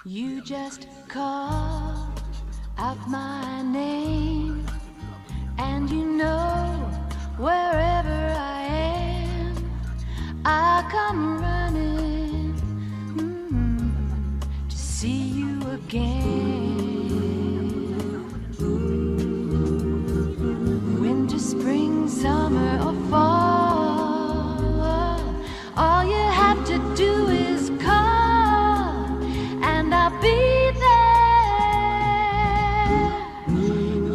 You just call out my name, and you know wherever I am, I'll come running to see you again. Winter, spring, summer, or fall, all you have to do is call, and I'll be there.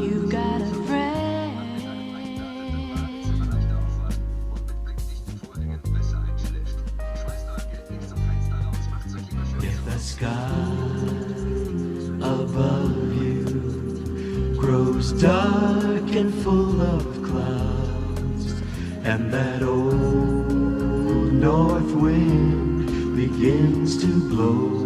You've got a friend. If the sky above you grows dark and full of clouds, and that old north wind begins to blow,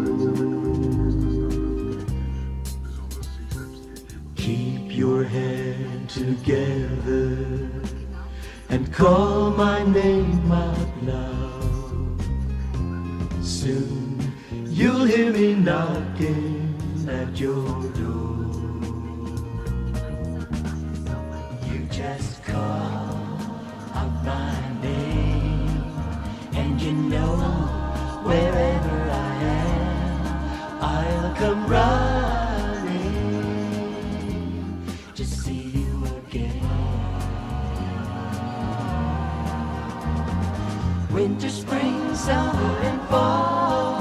keep your head together and call my name out loud. Soon you'll hear me knocking at your door. You just call out my name, and you know wherever I am, I'll come running to see you again. Winter, spring, summer, and fall,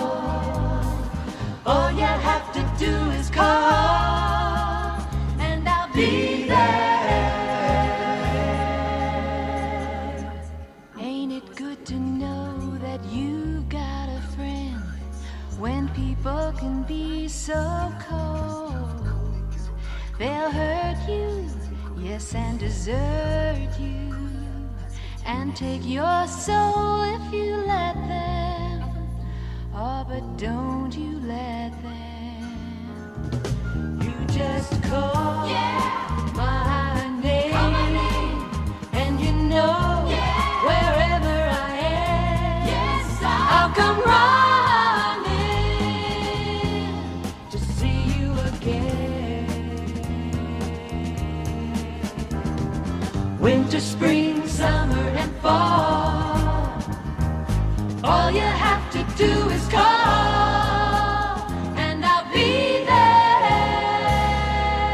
all you have to do is call, and I'll be there. Ain't it good to know that you got a friend when people can be so cold? They'll hurt you, yes, and desert you, and take your soul if you let them. Oh, but don't you let them. You just call my name, and you know wherever I am, I'll come running to see you again. Winter, spring, summer, and fall, all you have to do is call.